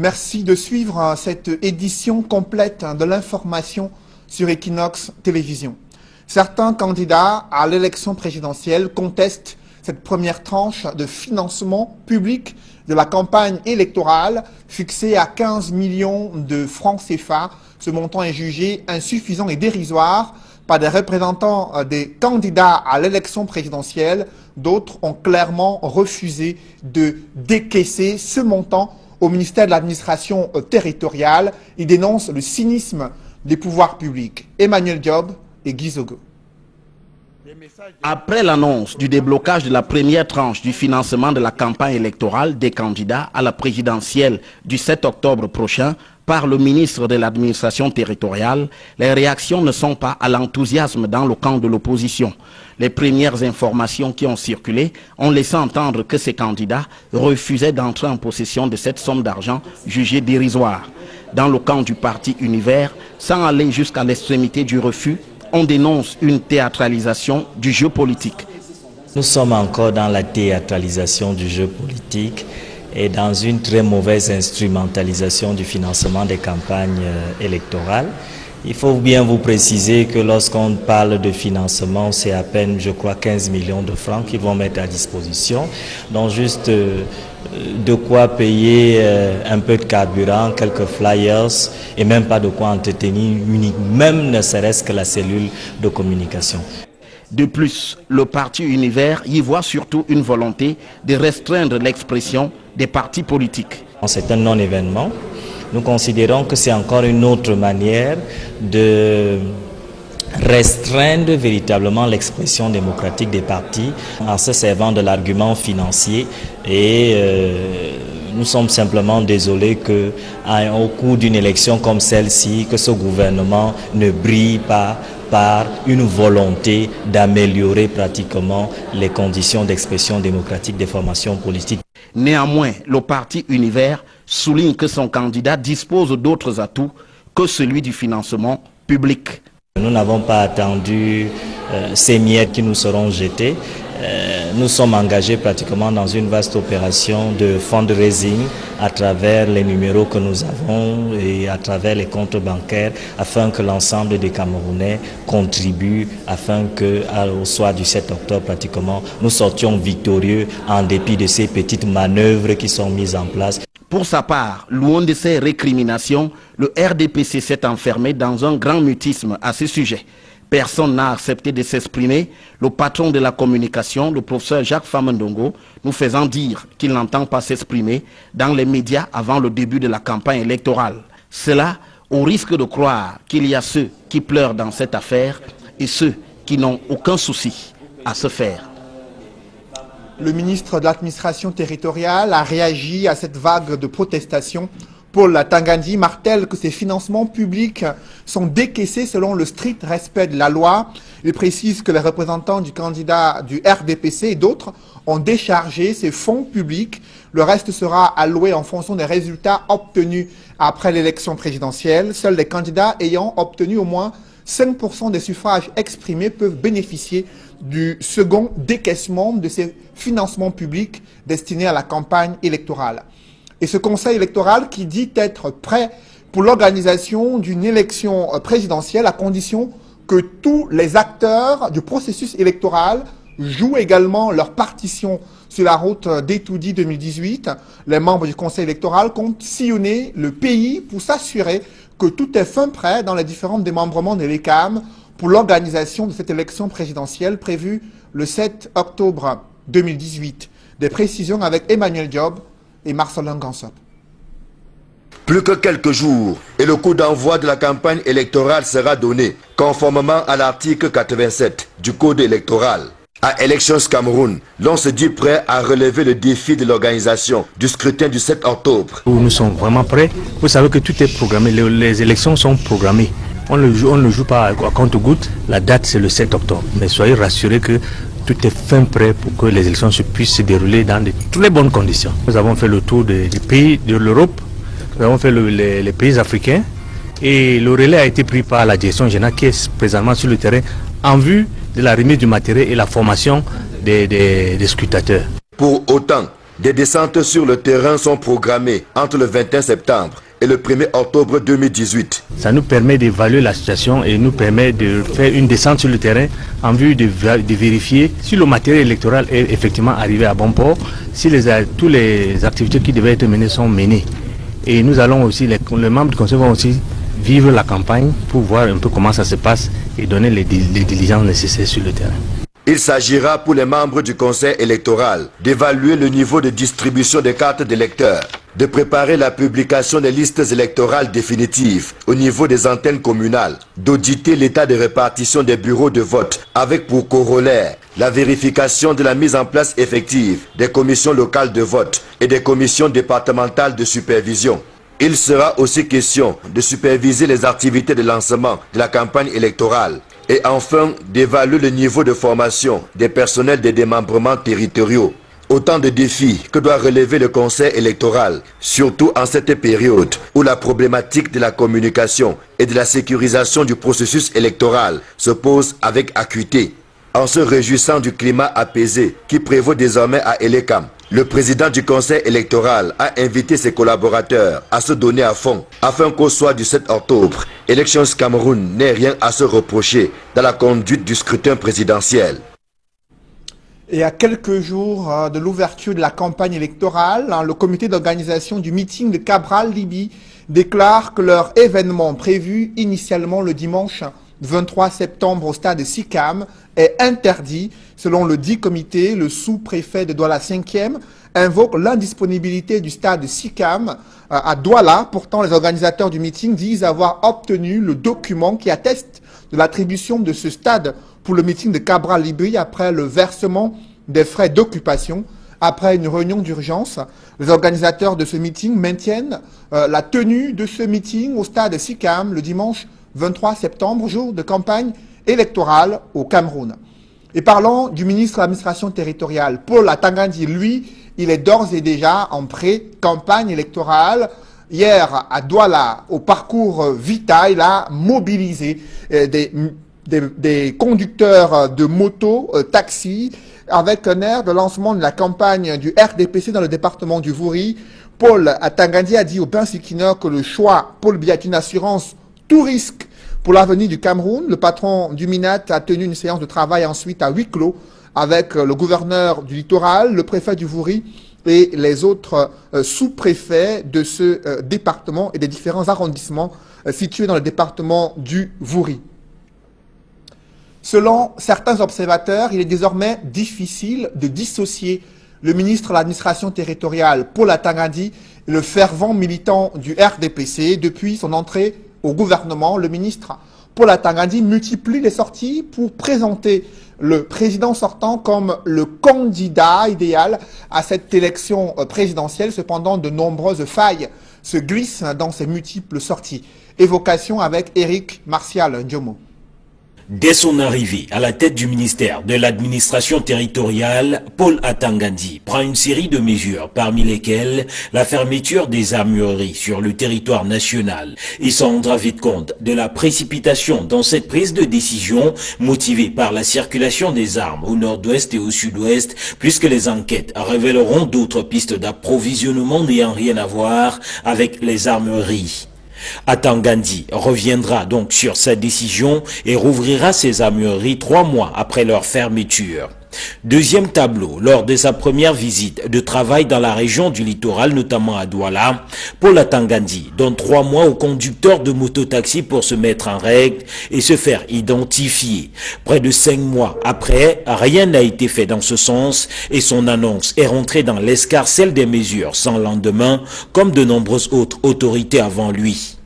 Merci de suivre cette édition complète de l'information sur Equinox Télévision. Certains candidats à l'élection présidentielle contestent cette première tranche de financement public de la campagne électorale fixée à 15 millions de francs CFA. Ce montant est jugé insuffisant et dérisoire par des représentants des candidats à l'élection présidentielle. D'autres ont clairement refusé de décaisser ce montant au ministère de l'administration territoriale. Ils dénoncent le cynisme des pouvoirs publics. Emmanuel Diop et Guy Zogo. Après l'annonce du déblocage de la première tranche du financement de la campagne électorale des candidats à la présidentielle du 7 octobre prochain par le ministre de l'administration territoriale, les réactions ne sont pas à l'enthousiasme dans le camp de l'opposition. Les premières informations qui ont circulé ont laissé entendre que ces candidats refusaient d'entrer en possession de cette somme d'argent jugée dérisoire. Dans le camp du parti Univers, sans aller jusqu'à l'extrémité du refus, on dénonce une théâtralisation du jeu politique. Nous sommes encore dans la théâtralisation du jeu politique et dans une très mauvaise instrumentalisation du financement des campagnes électorales. Il faut bien vous préciser que lorsqu'on parle de financement, c'est à peine, je crois, 15 millions de francs qu'ils vont mettre à disposition. Donc juste de quoi payer un peu de carburant, quelques flyers et même pas de quoi entretenir même ne serait-ce que la cellule de communication. De plus, le parti Univers y voit surtout une volonté de restreindre l'expression des partis politiques. C'est un non-événement. Nous considérons que c'est encore une autre manière de restreindre véritablement l'expression démocratique des partis en se servant de l'argument financier et nous sommes simplement désolés qu'au cours d'une élection comme celle-ci, que ce gouvernement ne brille pas par une volonté d'améliorer pratiquement les conditions d'expression démocratique des formations politiques. Néanmoins, le parti Univers souligne que son candidat dispose d'autres atouts que celui du financement public. Nous n'avons pas attendu ces miettes qui nous seront jetées. Nous sommes engagés pratiquement dans une vaste opération de fundraising à travers les numéros que nous avons et à travers les comptes bancaires afin que l'ensemble des Camerounais contribuent afin qu'au soir du 7 octobre pratiquement nous sortions victorieux en dépit de ces petites manœuvres qui sont mises en place. Pour sa part, loin de ces récriminations, le RDPC s'est enfermé dans un grand mutisme à ce sujet. Personne n'a accepté de s'exprimer. Le patron de la communication, le professeur Jacques Famendongo, nous faisant dire qu'il n'entend pas s'exprimer dans les médias avant le début de la campagne électorale. Cela, on risque de croire qu'il y a ceux qui pleurent dans cette affaire et ceux qui n'ont aucun souci à se faire. Le ministre de l'administration territoriale a réagi à cette vague de protestations. Paul Tangandi martèle que ces financements publics sont décaissés selon le strict respect de la loi. Il précise que les représentants du candidat du RDPC et d'autres ont déchargé ces fonds publics. Le reste sera alloué en fonction des résultats obtenus après l'élection présidentielle. Seuls les candidats ayant obtenu au moins 5% des suffrages exprimés peuvent bénéficier du second décaissement de ces financements publics destinés à la campagne électorale. Et ce conseil électoral qui dit être prêt pour l'organisation d'une élection présidentielle à condition que tous les acteurs du processus électoral jouent également leur partition sur la route d'Etoudi 2018. Les membres du conseil électoral comptent sillonner le pays pour s'assurer que tout est fin prêt dans les différents démembrements de l'ECAM pour l'organisation de cette élection présidentielle prévue le 7 octobre 2018. Des précisions avec Emmanuel Diop et Marcelin Gansop. Plus que quelques jours et le coup d'envoi de la campagne électorale sera donné, conformément à l'article 87 du Code électoral. À Elections Cameroun, l'on se dit prêt à relever le défi de l'organisation du scrutin du 7 octobre. Nous sommes vraiment prêts. Vous savez que tout est programmé, les élections sont programmées. On ne joue pas à compte-gouttes. La date c'est le 7 octobre. Mais soyez rassurés que tout est fin prêt pour que les élections puissent se dérouler dans de très bonnes conditions. Nous avons fait le tour des pays de l'Europe, nous avons fait les pays africains et le relais a été pris par la direction générale qui est présentement sur le terrain en vue de la remise du matériel et la formation des scrutateurs. Pour autant, Des descentes sur le terrain sont programmées entre le 21 septembre et le 1er octobre 2018. Ça nous permet d'évaluer la situation et nous permet de faire une descente sur le terrain en vue de vérifier si le matériel électoral est effectivement arrivé à bon port, si toutes les activités qui devaient être menées sont menées. Et nous allons aussi, les membres du conseil vont aussi vivre la campagne pour voir un peu comment ça se passe et donner les diligences nécessaires sur le terrain. Il s'agira pour les membres du conseil électoral d'évaluer le niveau de distribution des cartes d'électeurs, de préparer la publication des listes électorales définitives au niveau des antennes communales, d'auditer l'état de répartition des bureaux de vote avec pour corollaire la vérification de la mise en place effective des commissions locales de vote et des commissions départementales de supervision. Il sera aussi question de superviser les activités de lancement de la campagne électorale et enfin d'évaluer le niveau de formation des personnels des démembrements territoriaux. Autant de défis que doit relever le conseil électoral, surtout en cette période où la problématique de la communication et de la sécurisation du processus électoral se pose avec acuité. En se réjouissant du climat apaisé qui prévaut désormais à Elekam, le président du conseil électoral a invité ses collaborateurs à se donner à fond afin qu'au soir du 7 octobre, Elections Cameroun n'ait rien à se reprocher dans la conduite du scrutin présidentiel. Et à quelques jours de l'ouverture de la campagne électorale, le comité d'organisation du meeting de Cabral-Libye déclare que leur événement prévu initialement le dimanche 23 septembre au stade de Sikam est interdit. Selon le dit comité, le sous-préfet de Douala 5e invoque l'indisponibilité du stade de Sikam à Douala. Pourtant, les organisateurs du meeting disent avoir obtenu le document qui atteste de l'attribution de ce stade pour le meeting de Cabral-Libye après le versement des frais d'occupation. Après une réunion d'urgence, les organisateurs de ce meeting maintiennent la tenue de ce meeting au stade de Sikam le dimanche 23 septembre, jour de campagne électorale au Cameroun. Et parlant du ministre de l'administration territoriale, Paul Atangandi, lui, il est d'ores et déjà en pré-campagne électorale. Hier, à Douala, au parcours Vita, il a mobilisé des conducteurs de moto, taxi, avec un air de lancement de la campagne du RDPC dans le département du Vouri. Paul Atangandi a dit au Pain Sikiner que le choix Paul Biya est une assurance tout risque pour l'avenir du Cameroun. Le patron du MINAT a tenu une séance de travail ensuite à huis clos avec le gouverneur du littoral, le préfet du Vouri et les autres sous-préfets de ce département et des différents arrondissements situés dans le département du Vouri. Selon certains observateurs, il est désormais difficile de dissocier le ministre de l'administration territoriale, Paul Atangandi, le fervent militant du RDPC. Depuis son entrée au gouvernement, le ministre Paul Atangandi multiplie les sorties pour présenter le président sortant comme le candidat idéal à cette élection présidentielle. Cependant, de nombreuses failles se glissent dans ces multiples sorties. Évocation avec Éric Martial Ndiomo. Dès son arrivée à la tête du ministère de l'administration territoriale, Paul Atangandi prend une série de mesures, parmi lesquelles la fermeture des armureries sur le territoire national. Il s'en rendra vite compte de la précipitation dans cette prise de décision motivée par la circulation des armes au nord-ouest et au sud-ouest, puisque les enquêtes révéleront d'autres pistes d'approvisionnement n'ayant rien à voir avec les armureries. Atangandi reviendra donc sur sa décision et rouvrira ses armureries 3 mois après leur fermeture. Deuxième tableau, lors de sa première visite de travail dans la région du littoral, notamment à Douala, Paul Atangandi donne 3 mois aux conducteurs de mototaxi pour se mettre en règle et se faire identifier. Près de 5 mois après, rien n'a été fait dans ce sens et son annonce est rentrée dans l'escarcelle des mesures sans lendemain, comme de nombreuses autres autorités avant lui.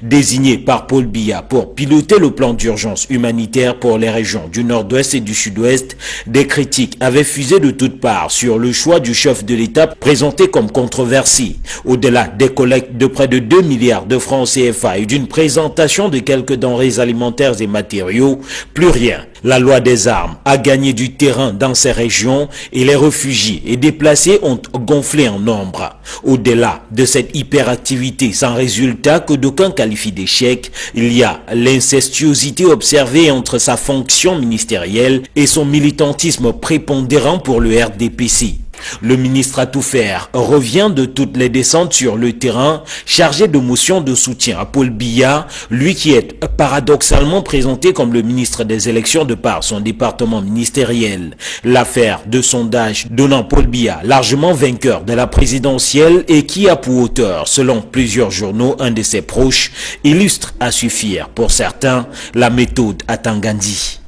Désigné par Paul Biya pour piloter le plan d'urgence humanitaire pour les régions du nord-ouest et du sud-ouest, des critiques avaient fusé de toutes parts sur le choix du chef de l'État présenté comme controversé. Au-delà des collectes de près de 2 milliards de francs CFA et d'une présentation de quelques denrées alimentaires et matériaux, plus rien. La loi des armes a gagné du terrain dans ces régions et les réfugiés et déplacés ont gonflé en nombre. Au-delà de cette hyperactivité sans résultat que d'aucuns qualifient d'échec, il y a l'incestuosité observée entre sa fonction ministérielle et son militantisme prépondérant pour le RDPC. Le ministre à tout faire revient de toutes les descentes sur le terrain, chargé de motions de soutien à Paul Biya, lui qui est paradoxalement présenté comme le ministre des élections de par son département ministériel. L'affaire de sondage donnant Paul Biya largement vainqueur de la présidentielle et qui a pour auteur, selon plusieurs journaux, un de ses proches, illustre à suffire pour certains la méthode Atangandi.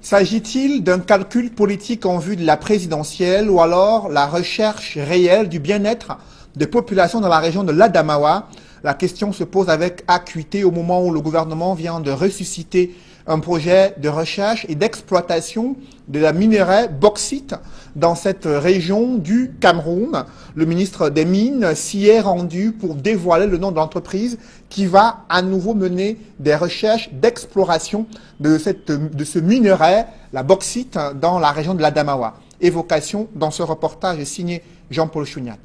S'agit-il d'un calcul politique en vue de la présidentielle ou alors la recherche réelle du bien-être des populations dans la région de l'Adamawa? La question se pose avec acuité au moment où le gouvernement vient de ressusciter un projet de recherche et d'exploitation de la minerai bauxite dans cette région du Cameroun. Le ministre des Mines s'y est rendu pour dévoiler le nom de l'entreprise qui va à nouveau mener des recherches d'exploration de ce minerai, la bauxite, dans la région de l'Adamawa. Évocation dans ce reportage signé Jean-Paul Chouniat.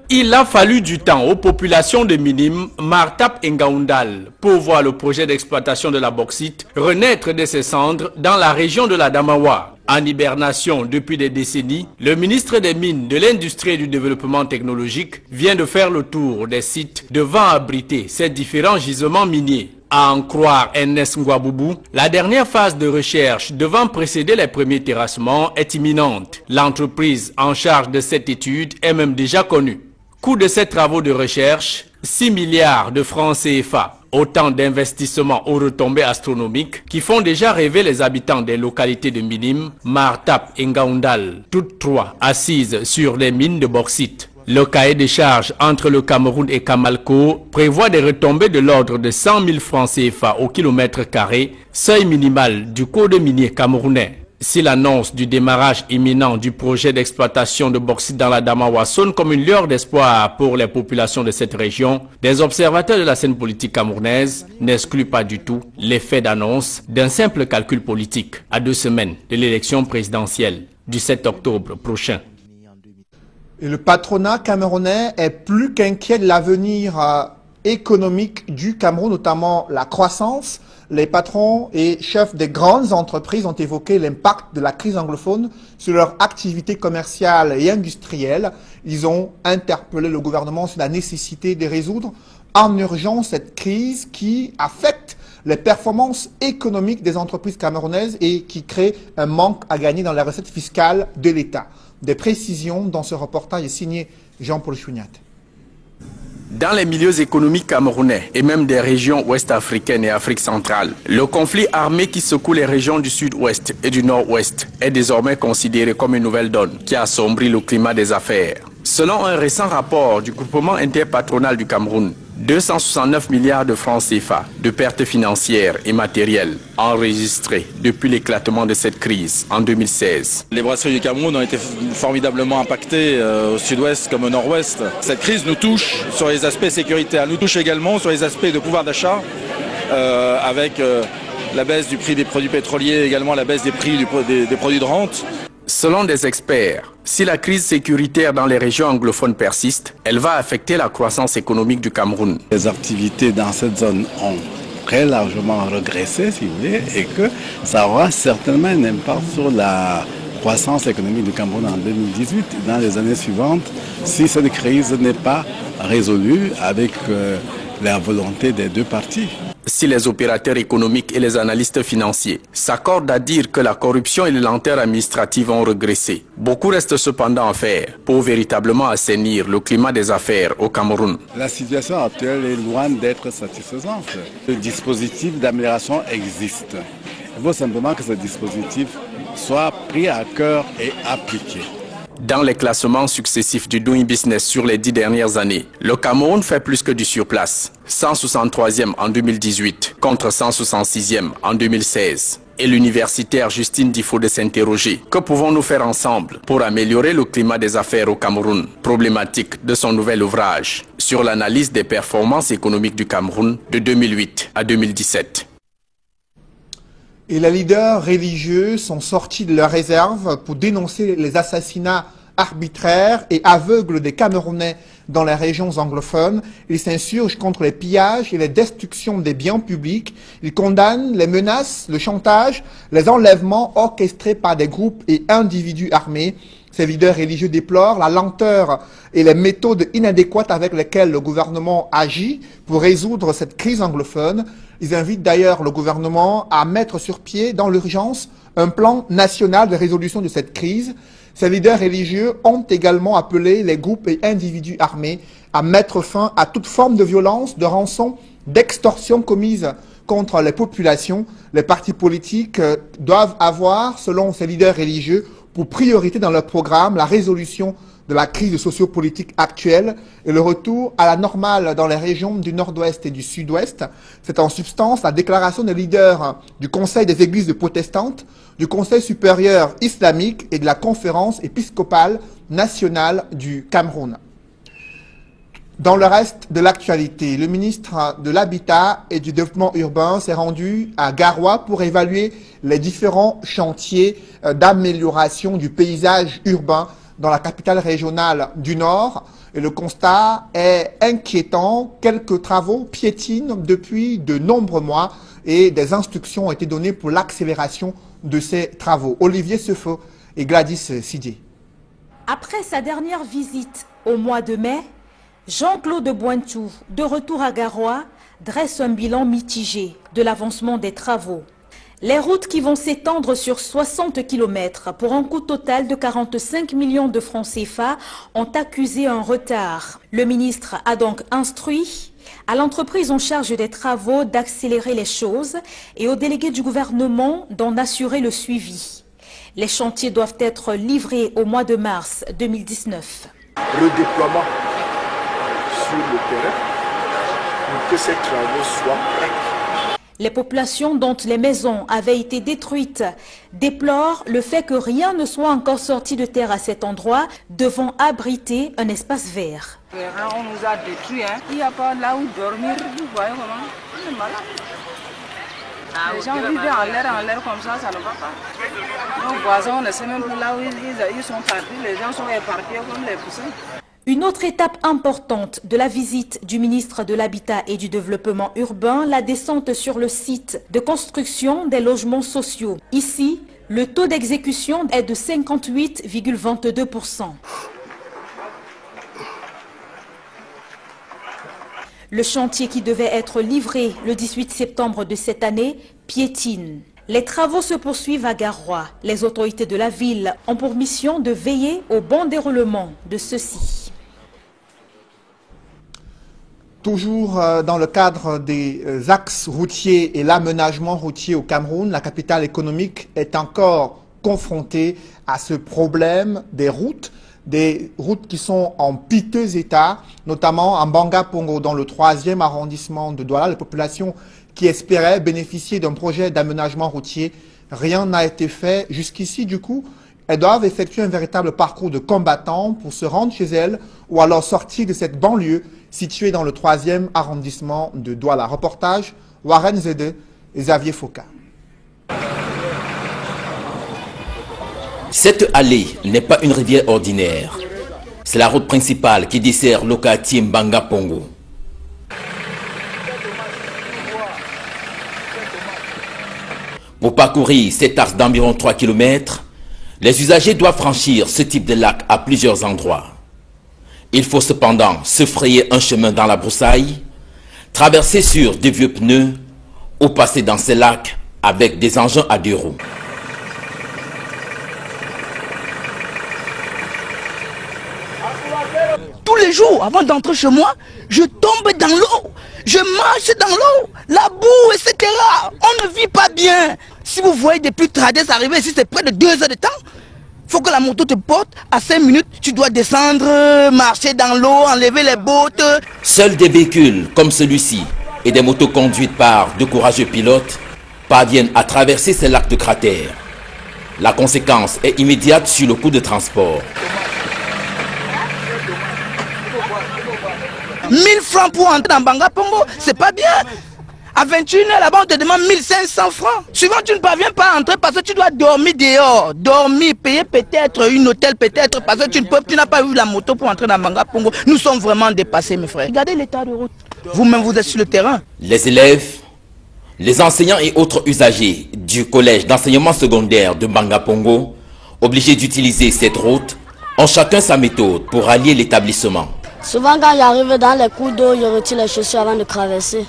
Il a fallu du temps aux populations de Minim, Martap et Ngaoundal pour voir le projet d'exploitation de la bauxite renaître de ses cendres dans la région de l'Adamawa. En hibernation depuis des décennies, le ministre des Mines, de l'Industrie et du Développement technologique vient de faire le tour des sites devant abriter ces différents gisements miniers. À en croire Ernest Ngwaboubou, la dernière phase de recherche devant précéder les premiers terrassements est imminente. L'entreprise en charge de cette étude est même déjà connue. Coût de ces travaux de recherche, 6 milliards de francs CFA. Autant d'investissements aux retombées astronomiques qui font déjà rêver les habitants des localités de Minim, Martap et Ngaoundal, toutes trois assises sur les mines de bauxite. Le cahier des charges entre le Cameroun et Kamalko prévoit des retombées de l'ordre de 100 000 francs CFA au kilomètre carré, seuil minimal du code minier camerounais. Si l'annonce du démarrage imminent du projet d'exploitation de bauxite dans l'Adamawa sonne comme une lueur d'espoir pour les populations de cette région, des observateurs de la scène politique camerounaise n'excluent pas du tout l'effet d'annonce d'un simple calcul politique à 2 semaines de l'élection présidentielle du 7 octobre prochain. Et le patronat camerounais est plus qu'inquiet de l'avenir économique du Cameroun, notamment la croissance. Les patrons et chefs des grandes entreprises ont évoqué l'impact de la crise anglophone sur leur activité commerciale et industrielle. Ils ont interpellé le gouvernement sur la nécessité de résoudre en urgence cette crise qui affecte les performances économiques des entreprises camerounaises et qui crée un manque à gagner dans les recettes fiscales de l'État. Des précisions dans ce reportage signé Jean-Paul Chouniat. Dans les milieux économiques camerounais et même des régions ouest-africaines et Afrique centrale, le conflit armé qui secoue les régions du sud-ouest et du nord-ouest est désormais considéré comme une nouvelle donne qui assombrit le climat des affaires. Selon un récent rapport du groupement interpatronal du Cameroun, 269 milliards de francs CFA de pertes financières et matérielles enregistrées depuis l'éclatement de cette crise en 2016. Les brasseries du Cameroun ont été formidablement impactées au sud-ouest comme au nord-ouest. Cette crise nous touche sur les aspects sécuritaires, nous touche également sur les aspects de pouvoir d'achat avec la baisse du prix des produits pétroliers, également la baisse des prix des produits de rente. Selon des experts, si la crise sécuritaire dans les régions anglophones persiste, elle va affecter la croissance économique du Cameroun. Les activités dans cette zone ont très largement régressé, si vous voulez, et que ça aura certainement un impact sur la croissance économique du Cameroun en 2018 et dans les années suivantes, si cette crise n'est pas résolue avec la volonté des deux parties. Si les opérateurs économiques et les analystes financiers s'accordent à dire que la corruption et les lenteurs administratives ont régressé, beaucoup reste cependant à faire pour véritablement assainir le climat des affaires au Cameroun. La situation actuelle est loin d'être satisfaisante. Le dispositif d'amélioration existe. Il faut simplement que ce dispositif soit pris à cœur et appliqué. Dans les classements successifs du Doing Business sur les 10 dernières années, le Cameroun fait plus que du surplace. 163e en 2018 contre 166e en 2016. Et l'universitaire Justine Difo de s'interroger. Que pouvons-nous faire ensemble pour améliorer le climat des affaires au Cameroun? Problématique de son nouvel ouvrage sur l'analyse des performances économiques du Cameroun de 2008 à 2017. Et les leaders religieux sont sortis de leur réserve pour dénoncer les assassinats arbitraires et aveugles des Camerounais dans les régions anglophones. Ils s'insurgent contre les pillages et les destructions des biens publics. Ils condamnent les menaces, le chantage, les enlèvements orchestrés par des groupes et individus armés. Ces leaders religieux déplorent la lenteur et les méthodes inadéquates avec lesquelles le gouvernement agit pour résoudre cette crise anglophone. Ils invitent d'ailleurs le gouvernement à mettre sur pied, dans l'urgence, un plan national de résolution de cette crise. Ces leaders religieux ont également appelé les groupes et individus armés à mettre fin à toute forme de violence, de rançon, d'extorsion commise contre les populations. Les partis politiques doivent avoir, selon ces leaders religieux, pour priorité dans leur programme la résolution de la crise sociopolitique actuelle et le retour à la normale dans les régions du nord-ouest et du sud-ouest. C'est en substance la déclaration des leaders du Conseil des églises protestantes, du Conseil supérieur islamique et de la conférence épiscopale nationale du Cameroun. Dans le reste de l'actualité, le ministre de l'Habitat et du Développement urbain s'est rendu à Garoua pour évaluer les différents chantiers d'amélioration du paysage urbain dans la capitale régionale du Nord. Et le constat est inquiétant. Quelques travaux piétinent depuis de nombreux mois et des instructions ont été données pour l'accélération de ces travaux. Olivier Sefo et Gladys Sidier. Après sa dernière visite au mois de mai, Jean-Claude Bointou, de retour à Garoua, dresse un bilan mitigé de l'avancement des travaux. Les routes qui vont s'étendre sur 60 km pour un coût total de 45 millions de francs CFA ont accusé un retard. Le ministre a donc instruit à l'entreprise en charge des travaux d'accélérer les choses et aux délégués du gouvernement d'en assurer le suivi. Les chantiers doivent être livrés au mois de mars 2019. Le déploiement sur le terrain pour que ces travaux soient prêts. Les populations dont les maisons avaient été détruites déplorent le fait que rien ne soit encore sorti de terre à cet endroit, devant abriter un espace vert. On nous a détruits, hein. Il n'y a pas là où dormir, vous voyez comment on est malade. Les gens vivent en l'air comme ça ne va pas. Nos voisins, on ne sait même pas là où ils sont partis, les gens sont éparpillés comme les poussins. Une autre étape importante de la visite du ministre de l'Habitat et du Développement urbain, la descente sur le site de construction des logements sociaux. Ici, le taux d'exécution est de 58,22%. Le chantier qui devait être livré le 18 septembre de cette année piétine. Les travaux se poursuivent à Garoua. Les autorités de la ville ont pour mission de veiller au bon déroulement de ceux-ci. Toujours dans le cadre des axes routiers et l'aménagement routier au Cameroun, la capitale économique est encore confrontée à ce problème des routes qui sont en piteux état, notamment en Banga Pongo, dans le 3e arrondissement de Douala. Les populations qui espéraient bénéficier d'un projet d'aménagement routier, rien n'a été fait jusqu'ici. Du coup, elles doivent effectuer un véritable parcours de combattants pour se rendre chez elles ou alors sortir de cette banlieue située dans le 3e arrondissement de Douala. Reportage Warren Zede et Xavier Foka. Cette allée n'est pas une rivière ordinaire. C'est la route principale qui dessert le quartier Banga Pongo. Pour parcourir cet axe d'environ 3 km, les usagers doivent franchir ce type de lac à plusieurs endroits. Il faut cependant se frayer un chemin dans la broussaille, traverser sur de vieux pneus ou passer dans ces lacs avec des engins à 2 roues. Tous les jours, avant d'entrer chez moi, je tombe dans l'eau, je marche dans l'eau, la boue, etc. On ne vit pas bien. Si vous voyez depuis Trades arriver ici, c'est près de 2 heures de temps. Il faut que la moto te porte. À 5 minutes, tu dois descendre, marcher dans l'eau, enlever les bottes. Seuls des véhicules comme celui-ci et des motos conduites par de courageux pilotes parviennent à traverser ces lacs de cratères. La conséquence est immédiate sur le coût de transport. 1000 francs pour entrer dans Banga Pongo, c'est pas bien. À 21h, là-bas, on te demande 1500 francs. Souvent, tu ne parviens pas à entrer parce que tu dois dormir dehors. Dormir, payer peut-être une hôtel, peut-être parce que tu n'as pas eu la moto pour entrer dans Banga Pongo. Nous sommes vraiment dépassés, mes frères. Regardez l'état de route. Vous-même, vous êtes sur le terrain. Les élèves, les enseignants et autres usagers du collège d'enseignement secondaire de Banga Pongo, obligés d'utiliser cette route, ont chacun sa méthode pour rallier l'établissement. Souvent quand j'arrive dans les cours d'eau, je retire les chaussures avant de traverser.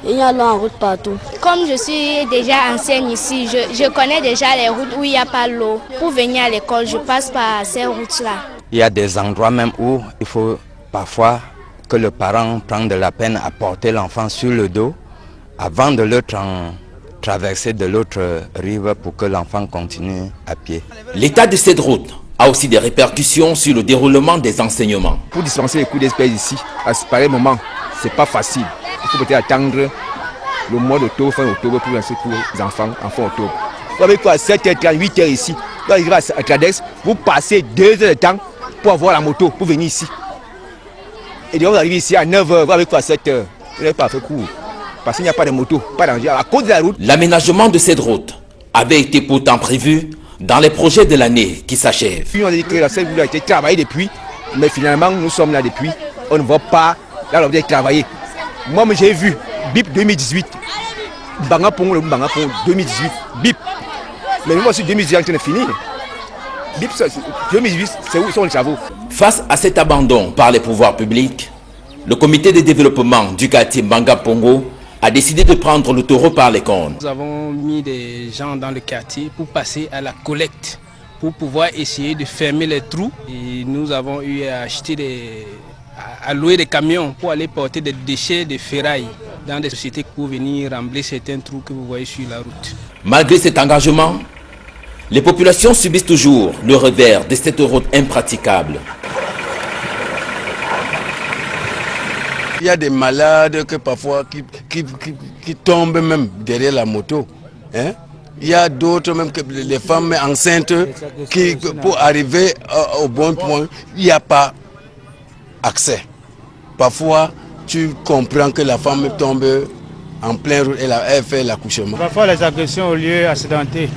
Il y a l'eau en route partout. Comme je suis déjà ancienne ici, je connais déjà les routes où il n'y a pas l'eau. Pour venir à l'école, je passe par ces routes-là. Il y a des endroits même où il faut parfois que le parent prenne de la peine à porter l'enfant sur le dos avant de le traverser de l'autre rive pour que l'enfant continue à pied. L'état de cette route a aussi des répercussions sur le déroulement des enseignements. Pour dispenser les cours d'espèces ici, à ce pareil moment, c'est pas facile. Il faut peut-être attendre le mois d'octobre, fin octobre pour lancer pour les enfants, en fin octobre. Vous avez quoi, 7h30, 8h ici. Vous arrivez à Tradex, vous passez 2 heures de temps pour avoir la moto, pour venir ici. Et donc vous arrivez ici à 9h, vous avez quoi, 7h. Vous n'avez pas fait cours. Parce qu'il n'y a pas de moto, pas d'engin. À cause de la route. L'aménagement de cette route avait été pourtant prévu dans les projets de l'année qui s'achève. On a dit que la seule route a été travaillée depuis, mais finalement nous sommes là depuis. On ne voit pas là où on a travaillé. Moi j'ai vu BIP 2018, Bangapongo 2018, BIP. Mais moi aussi 2018 on est fini. BIP 2018, c'est où sont les travaux? Face à cet abandon par les pouvoirs publics, le comité de développement du quartier Bangapongo a décidé de prendre le taureau par les cornes. Nous avons mis des gens dans le quartier pour passer à la collecte, pour pouvoir essayer de fermer les trous. Et nous avons eu à acheter à louer des camions pour aller porter des déchets de ferraille dans des sociétés pour venir remplir certains trous que vous voyez sur la route. Malgré cet engagement, les populations subissent toujours le revers de cette route impraticable. Il y a des malades que parfois qui tombent même derrière la moto. Hein? Il y a d'autres même que les femmes enceintes qui, pour arriver au bon point, il n'y a pas accès. Parfois, tu comprends que la femme tombe en plein route et elle fait l'accouchement. Parfois, les agressions ont lieu accidenté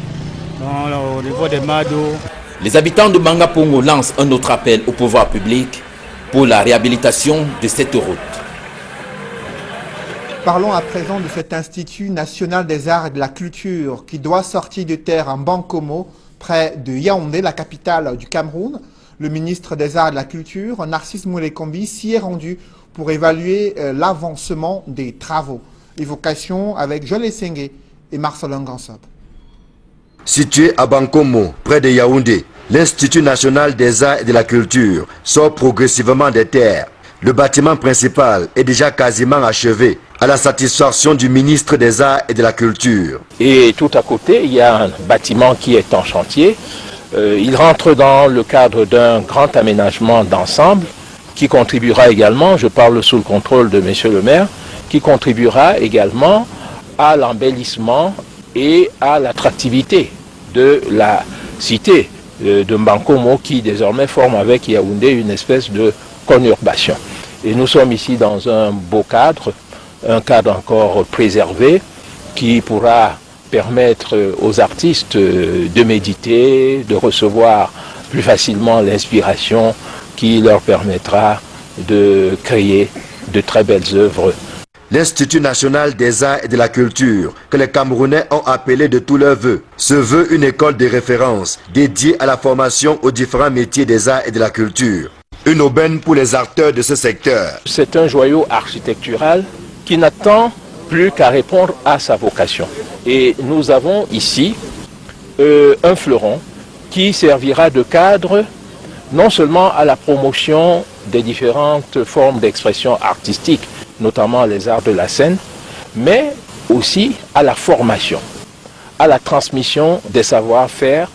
au niveau des mados. Les habitants de Bangapongo lancent un autre appel au pouvoir public pour la réhabilitation de cette route. Parlons à présent de cet Institut national des arts et de la culture qui doit sortir de terre en Bankomo, près de Yaoundé, la capitale du Cameroun. Le ministre des Arts et de la Culture, Narcisse Moulékombi, s'y est rendu pour évaluer l'avancement des travaux. Évocation avec Joël Sengue et Marcelin Gansop. Situé à Bankomo, près de Yaoundé, l'Institut national des arts et de la culture sort progressivement des terres. Le bâtiment principal est déjà quasiment achevé, à la satisfaction du ministre des Arts et de la Culture. Et tout à côté, il y a un bâtiment qui est en chantier. Il rentre dans le cadre d'un grand aménagement d'ensemble qui contribuera également, je parle sous le contrôle de M. le maire, qui contribuera également à l'embellissement et à l'attractivité de la cité de Bankomo qui désormais forme avec Yaoundé une espèce de conurbation. Et nous sommes ici dans un beau cadre, un cadre encore préservé qui pourra permettre aux artistes de méditer, de recevoir plus facilement l'inspiration qui leur permettra de créer de très belles œuvres. L'Institut national des arts et de la culture, que les Camerounais ont appelé de tous leurs vœux, se veut une école de référence dédiée à la formation aux différents métiers des arts et de la culture. Une aubaine pour les acteurs de ce secteur. C'est un joyau architectural qui n'attend plus qu'à répondre à sa vocation. Et nous avons ici un fleuron qui servira de cadre non seulement à la promotion des différentes formes d'expression artistique, notamment les arts de la scène, mais aussi à la formation, à la transmission des savoir-faire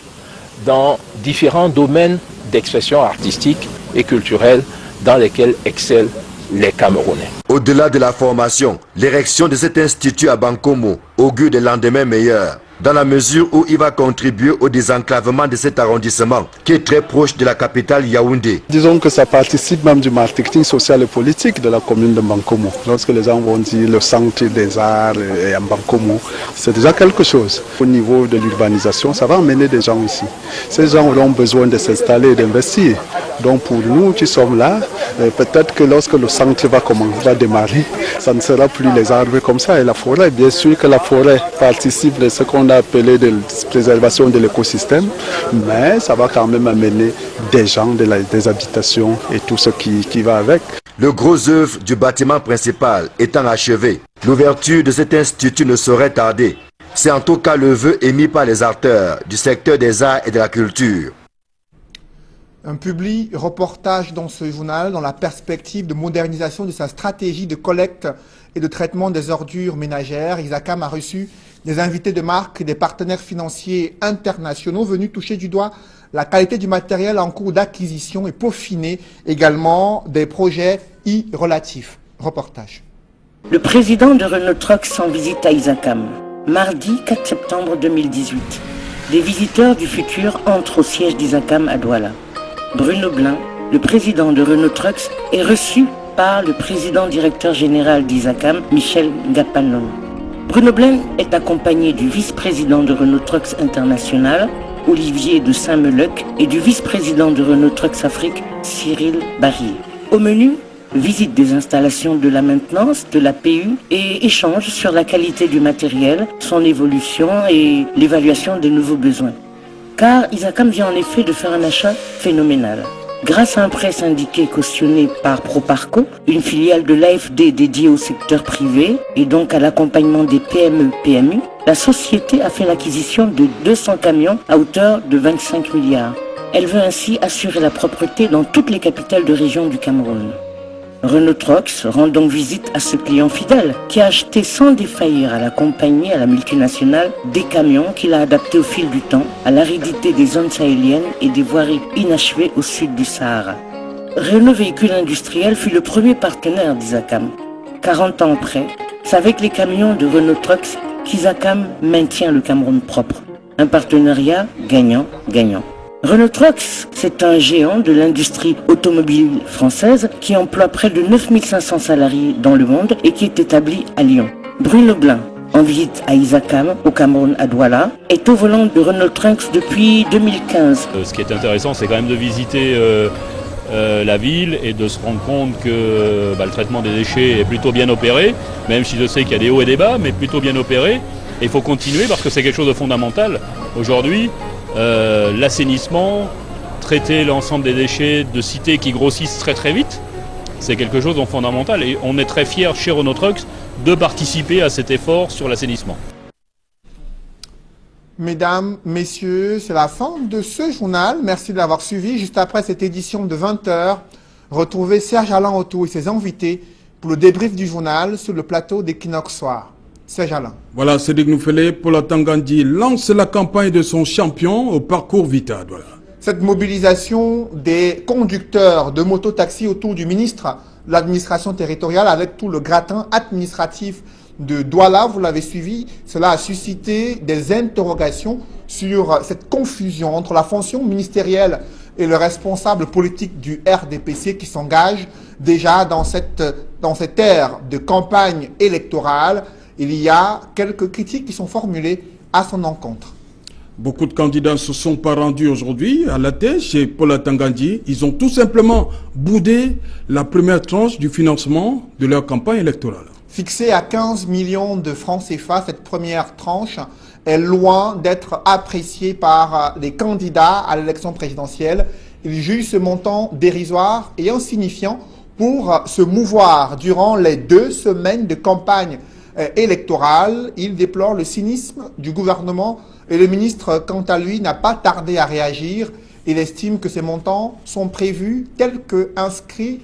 dans différents domaines d'expression artistique et culturelle dans lesquels excellent les Camerounais. Au-delà de la formation, l'érection de cet institut à Bankomo augure des lendemains meilleurs, dans la mesure où il va contribuer au désenclavement de cet arrondissement, qui est très proche de la capitale Yaoundé. Disons que ça participe même du marketing social et politique de la commune de Bankomo. Lorsque les gens vont dire le centre des arts est à Bankomo, c'est déjà quelque chose. Au niveau de l'urbanisation, ça va amener des gens ici. Ces gens auront besoin de s'installer et d'investir. Donc pour nous qui sommes là, peut-être que lorsque le centre va démarrer, ça ne sera plus les arbres comme ça. Et la forêt, bien sûr que la forêt participe de ce qu'on a appelé de préservation de l'écosystème, mais ça va quand même amener des gens, des habitations et tout ce qui va avec. Le gros œuvre du bâtiment principal étant achevé, l'ouverture de cet institut ne saurait tarder. C'est en tout cas le vœu émis par les acteurs du secteur des arts et de la culture. Un public reportage dans ce journal dans la perspective de modernisation de sa stratégie de collecte et de traitement des ordures ménagères. Isacam a reçu des invités de marque et des partenaires financiers internationaux venus toucher du doigt la qualité du matériel en cours d'acquisition et peaufiner également des projets y relatifs. Reportage. Le président de Renault Trucks en visite à Isacam. Mardi 4 septembre 2018. Des visiteurs du futur entrent au siège d'Isacam à Douala. Bruno Blin, le président de Renault Trucks, est reçu par le président directeur général d'Isacam, Michel Ngapanon. Bruno Blin est accompagné du vice-président de Renault Trucks International, Olivier de Saint-Melec, et du vice-président de Renault Trucks Afrique, Cyril Barrier. Au menu, visite des installations de la maintenance, de la PU et échange sur la qualité du matériel, son évolution et l'évaluation des nouveaux besoins. Car Isacam vient en effet de faire un achat phénoménal. Grâce à un prêt syndiqué cautionné par Proparco, une filiale de l'AFD dédiée au secteur privé et donc à l'accompagnement des PME-PMU, la société a fait l'acquisition de 200 camions à hauteur de 25 milliards. Elle veut ainsi assurer la propreté dans toutes les capitales de région du Cameroun. Renault Trucks rend donc visite à ce client fidèle qui a acheté sans défaillir à la compagnie, à la multinationale, des camions qu'il a adaptés au fil du temps à l'aridité des zones sahéliennes et des voiries inachevées au sud du Sahara. Renault Véhicules Industriels fut le premier partenaire d'Isacam. 40 ans après, c'est avec les camions de Renault Trucks qu'Isacam maintient le Cameroun propre. Un partenariat gagnant-gagnant. Renault Trucks, c'est un géant de l'industrie automobile française qui emploie près de 9500 salariés dans le monde et qui est établi à Lyon. Bruno Blin, en visite à Isacam, au Cameroun, à Douala, est au volant de Renault Trucks depuis 2015. Ce qui est intéressant, c'est quand même de visiter la ville et de se rendre compte que le traitement des déchets est plutôt bien opéré, même si je sais qu'il y a des hauts et des bas, mais plutôt bien opéré. Et il faut continuer parce que c'est quelque chose de fondamental. Aujourd'hui, l'assainissement, traiter l'ensemble des déchets de cités qui grossissent très très vite, c'est quelque chose de fondamental et on est très fiers chez Renault Trucks de participer à cet effort sur l'assainissement. Mesdames, messieurs, c'est la fin de ce journal. Merci de l'avoir suivi. Juste après cette édition de 20h, retrouvez Serge Alain Otto et ses invités pour le débrief du journal sur le plateau d'Equinox Soir. Serge Alain. Voilà, Cédric Noufélé, Paul Atangandi lance la campagne de son champion au parcours Vita. Voilà. Cette mobilisation des conducteurs de moto-taxi autour du ministre de l'administration territoriale avec tout le gratin administratif de Douala, vous l'avez suivi, cela a suscité des interrogations sur cette confusion entre la fonction ministérielle et le responsable politique du RDPC qui s'engage déjà dans cette ère de campagne électorale. Il y a quelques critiques qui sont formulées à son encontre. Beaucoup de candidats ne se sont pas rendus aujourd'hui à la tête chez Paul Atangandi. Ils ont tout simplement boudé la première tranche du financement de leur campagne électorale. Fixée à 15 millions de francs CFA, cette première tranche est loin d'être appréciée par les candidats à l'élection présidentielle. Ils jugent ce montant dérisoire et insignifiant pour se mouvoir durant les 2 semaines de campagne électorale. Il déplore le cynisme du gouvernement et le ministre, quant à lui, n'a pas tardé à réagir. Il estime que ces montants sont prévus tels que inscrits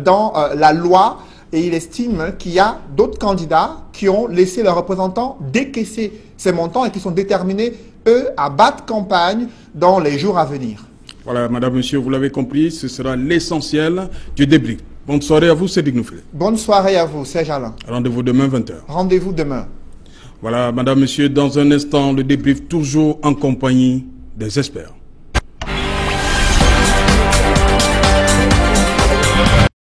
dans la loi et il estime qu'il y a d'autres candidats qui ont laissé leurs représentants décaisser ces montants et qui sont déterminés, eux, à battre campagne dans les jours à venir. Voilà, madame, monsieur, vous l'avez compris, ce sera l'essentiel du débrief. Bonne soirée à vous, Cédric Noufélé. Bonne soirée à vous, Serge Alain. Rendez-vous demain 20h. Rendez-vous demain. Voilà, madame, monsieur, dans un instant, le débrief toujours en compagnie des experts.